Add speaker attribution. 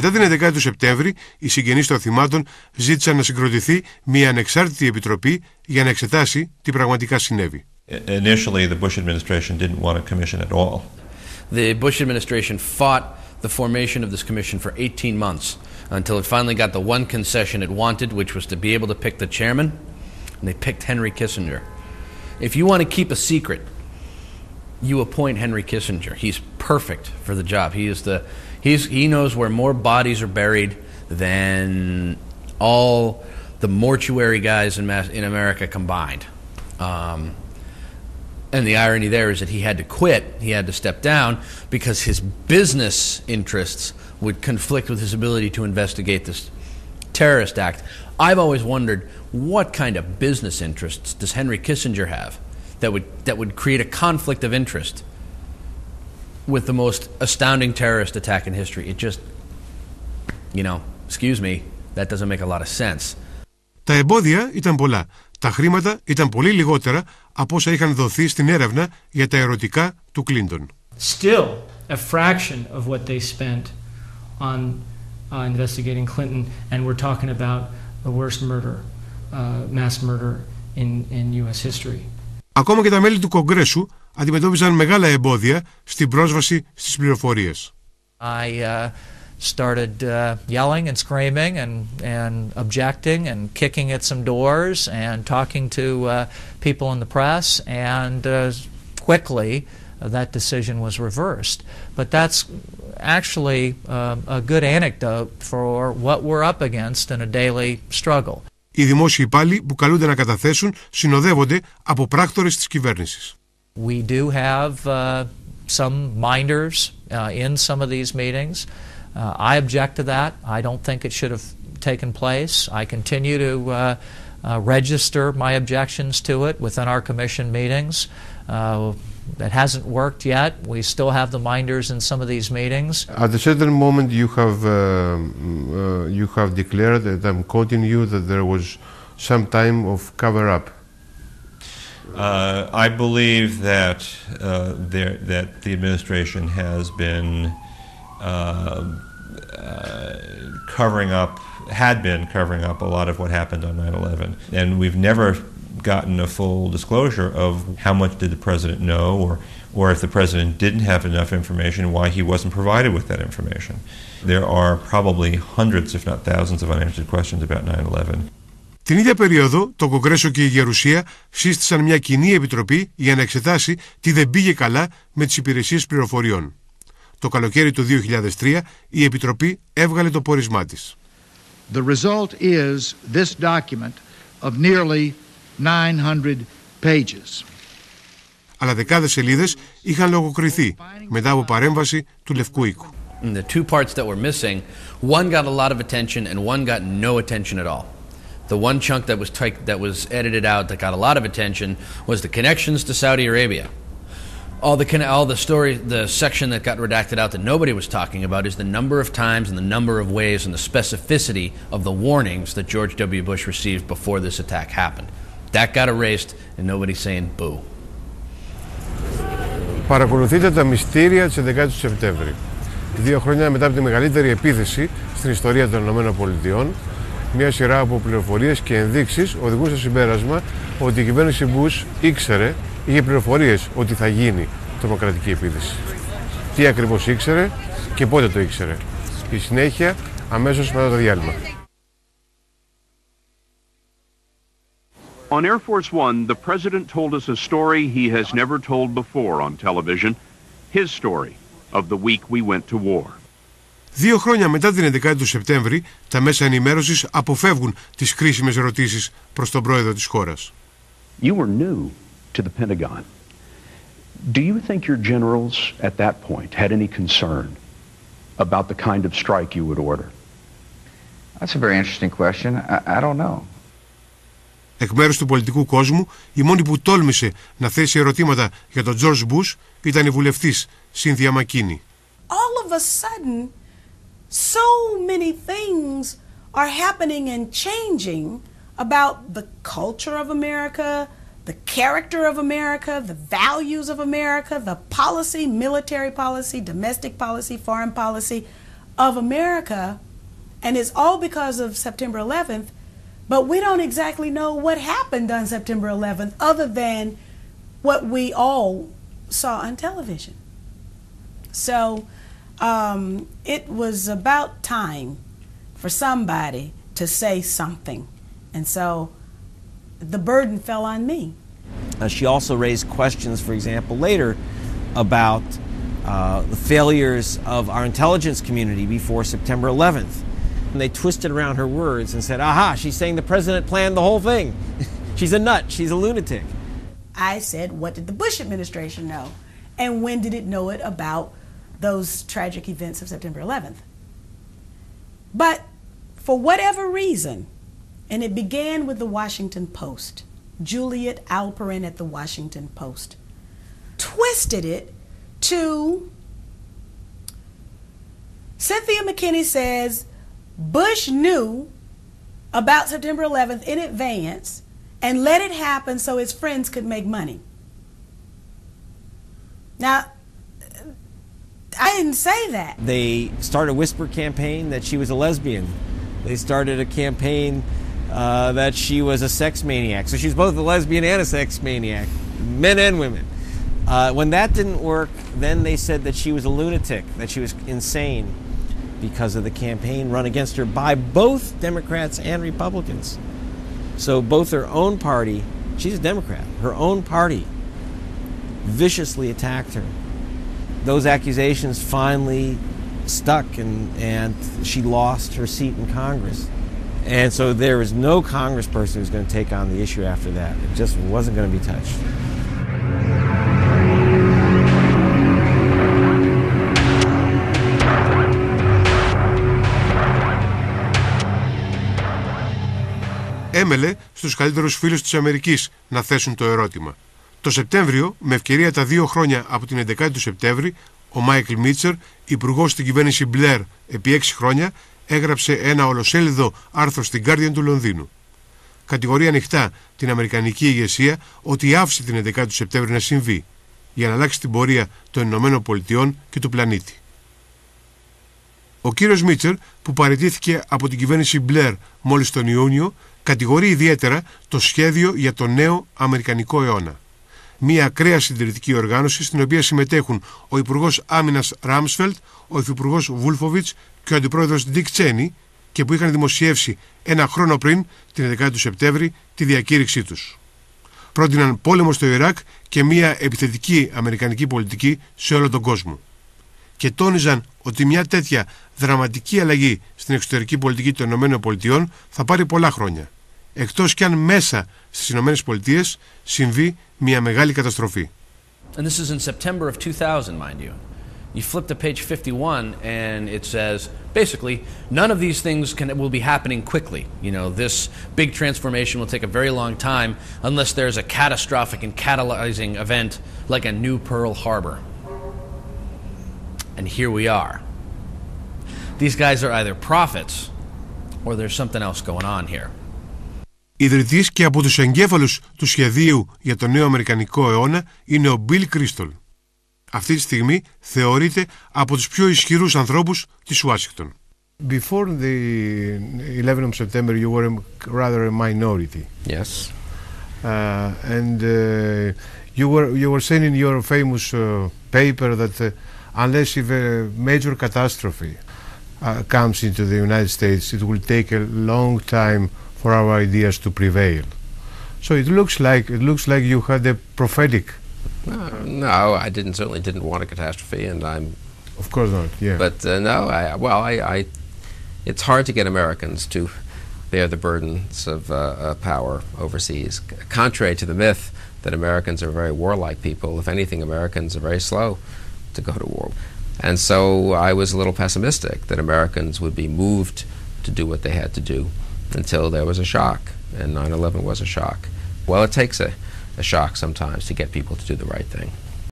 Speaker 1: Μετά την 11η του Σεπτέμβρη, οι συγγενείς των θυμάτων ζήτησαν να συγκροτηθεί μια ανεξάρτητη επιτροπή για να εξετάσει τι πραγματικά συνέβη.
Speaker 2: Initially, the Bush administration didn't want a commission at all.
Speaker 3: The Bush administration fought the formation of this commission for 18 months until it finally got the one concession it wanted, which was to be able to pick the chairman, and they picked Henry Kissinger. If you want to keep a secret, you appoint Henry Kissinger. He's perfect for the job. He knows where more bodies are buried than all the mortuary guys in America combined. And the irony there is that he had to quit, he had to step down, because his business interests would conflict with his ability to investigate this terrorist act. I've always wondered, what kind of business interests does Henry Kissinger have that would create a conflict of interest with the most astounding terrorist attack in history? It just, excuse me, that doesn't make a lot of sense.
Speaker 1: Τα εμπόδια ήταν πολλά. Τα χρήματα ήταν πολύ λιγότερα από όσα είχαν δοθεί στην έρευνα για τα ερωτικά του Κλίντον.
Speaker 4: Still, a fraction of what they spent on investigating Clinton, and we're talking about the worst murder, mass murder in U.S. history.
Speaker 1: Ακόμα και τα μέλη του Κογκρέσου αντιμετώπιζαν μεγάλα εμπόδια στην πρόσβαση στις πληροφορίες.
Speaker 5: Started yelling and screaming and objecting and kicking at some doors and talking to people in the press, and quickly that decision was reversed. But that's actually a good anecdote for what we're up against in a daily struggle.
Speaker 1: Οι δημόσιοι υπάλληλοι που καλούνται να καταθέσουν συνοδεύονται από πράκτορες της κυβέρνησης.
Speaker 5: We do have some minders in some of these meetings. I object to that. I don't think it should have taken place. I continue to register my objections to it within our commission meetings. That hasn't worked yet. We still have the minders in some of these meetings.
Speaker 1: At a certain moment you have declared, that I'm quoting you, that there was some time of cover-up.
Speaker 2: I believe that that the administration has been covering up a lot of what happened on 9/11, and we've never gotten a full disclosure of how much did the president know, or if the president didn't have enough information, why he wasn't provided with that information. There are probably hundreds, if not thousands, of unanswered questions about 9/11.
Speaker 1: Την ίδια περίοδο, το Κογκρέσο και η Γερουσία σύστησαν μια κοινή επιτροπή για να εξετάσει τι δεν πήγε καλά με τις υπηρεσίες πληροφοριών. Το καλοκαίρι του 2003 η Επιτροπή έβγαλε το πόρισμά της.
Speaker 6: The result is this document of nearly 900 pages.
Speaker 1: Αλλά δεκάδες σελίδες είχαν λογοκριθεί μετά από παρέμβαση του Λευκού Οίκου.
Speaker 3: The two parts that were missing, one got a lot of attention and one got no attention at all. The one chunk that was edited out that got a lot of attention was the connections to Saudi Arabia. All the story, the section that got redacted out that nobody was talking about is the number of times and the number of ways and the specificity of the warnings that George W. Bush received before this attack happened. That got erased and nobody's saying boo.
Speaker 1: Παρακολουθείτε τα μυστήρια της 11ης του Σεπτέμβρη. 2 χρόνια μετά από τη μεγαλύτερη επίθεση στην ιστορία των ΗΠΑ, μια σειρά από πληροφορίες και ενδείξεις οδηγούν στο συμπέρασμα ότι η κυβέρνηση Bush είχε πληροφορίες ότι θα γίνει τρομοκρατική επίθεση. Τι ακριβώς ήξερε και πότε το ήξερε. Η συνέχεια αμέσως μετά το διάλειμμα.
Speaker 7: On Air Force One, the president told us a story he has never told before on television, his story of the week we went to war.
Speaker 1: 2 χρόνια μετά την 11η του Σεπτέμβρη, τα μέσα ενημέρωσης αποφεύγουν τις κρίσιμες ερωτήσεις προς τον πρόεδρο της χώρας.
Speaker 7: You were new to the Pentagon. Do you think your generals at that point had any concern about the kind of strike you would order?
Speaker 8: That's a very interesting question. I don't know.
Speaker 1: Εκ μέρους του πολιτικού κόσμου, η μόνη που τόλμησε να θέσει ερωτήματα για τον George Bush ήταν η βουλευτής Cynthia McKinney.
Speaker 9: All of a sudden, so many things are happening and changing about the culture of America, the character of America, the values of America, the policy, military policy, domestic policy, foreign policy of America, and it's all because of September 11th, but we don't exactly know what happened on September 11th other than what we all saw on television. So it was about time for somebody to say something. And so the burden fell on me.
Speaker 10: She also raised questions, for example, later about the failures of our intelligence community before September 11th. And they twisted around her words and said, aha, she's saying the president planned the whole thing. She's a nut, she's a lunatic.
Speaker 9: I said, what did the Bush administration know? And when did it know it about those tragic events of September 11th? But for whatever reason, and it began with the Washington Post, Juliet Alperin at the Washington Post twisted it to Cynthia McKinney says Bush knew about September 11th in advance and let it happen so his friends could make money. Now, I didn't say that.
Speaker 10: They started a whisper campaign that she was a lesbian. They started a campaign that she was a sex maniac. So she's both a lesbian and a sex maniac, men and women. When that didn't work, then they said that she was a lunatic, that she was insane because of the campaign run against her by both Democrats and Republicans. So both her own party, she's a Democrat, her own party viciously attacked her. Those accusations finally stuck, and she lost her seat in Congress. And so there was no congressperson who was going to take on the issue after that. It just wasn't going to be touched.
Speaker 1: Έμελε στους καλύτερους φίλους της Αμερικής να θέσουν το ερώτημα. Το Σεπτέμβριο, με ευκαιρία τα 2 χρόνια από την 11η του Σεπτέμβρη, ο Μάικλ Μίτσερ, υπουργός στην κυβέρνηση Μπλερ επί 6 χρόνια, έγραψε ένα ολοσέλιδο άρθρο στην Guardian του Λονδίνου. Κατηγορεί ανοιχτά την αμερικανική ηγεσία ότι άφησε την 11η του Σεπτέμβρη να συμβεί, για να αλλάξει την πορεία των Ηνωμένων Πολιτειών και του πλανήτη. Ο κύριος Μίτσερ, που παραιτήθηκε από την κυβέρνηση Μπλερ μόλις τον Ιούνιο, κατηγορεί ιδιαίτερα το σχέδιο για τον νέο Αμερικανικό αιώνα. Μια ακραία συντηρητική οργάνωση στην οποία συμμετέχουν ο Υπουργός Άμυνας Ράμσφελτ, ο Υφυπουργός Βούλφοβιτς και ο Αντιπρόεδρος Ντικ Τσένι, και που είχαν δημοσιεύσει 1 χρόνο πριν, την 11η του Σεπτέμβρη, τη διακήρυξή τους. Πρότειναν πόλεμο στο Ιράκ και μια επιθετική αμερικανική πολιτική σε όλο τον κόσμο. Και τόνιζαν ότι μια τέτοια δραματική αλλαγή στην εξωτερική πολιτική των ΗΠΑ θα πάρει πολλά χρόνια, εκτός κι αν μέσα στις ΗΠΑ συμβεί μια μεγάλη καταστροφή.
Speaker 3: And this is in September of 2000, mind you. You flip to page 51 and it says, basically, none of these things will be happening quickly. You know, this big transformation will take a very long time unless there's a catastrophic and catalyzing event like a new Pearl Harbor. And here we are. These guys are either prophets or there's something else going on here.
Speaker 1: Ιδρυτής και από τους εγκέφαλους του σχεδίου για τον νέο Αμερικανικό αιώνα είναι ο Bill Kristol. Αυτή τη στιγμή θεωρείται από τους πιο ισχυρούς ανθρώπους της Ουάσιγκτον. Before the 11th of September you were rather a minority.
Speaker 11: Yes.
Speaker 1: And you were saying in your famous paper that unless if a major catastrophe comes into the United States, it will take a long time for our ideas to prevail. So it looks like you had a prophetic.
Speaker 11: No, I certainly didn't want a catastrophe, and I'm.
Speaker 1: Of course not. Yeah.
Speaker 11: But no, it's hard to get Americans to bear the burdens of power overseas. Contrary to the myth that Americans are very warlike people, if anything, Americans are very slow to go to war. And so I was a little pessimistic that Americans would be moved to do what they had to do until there was a shock, and 9/11 was a shock. Well, it takes a shock sometimes to get people to do the right thing.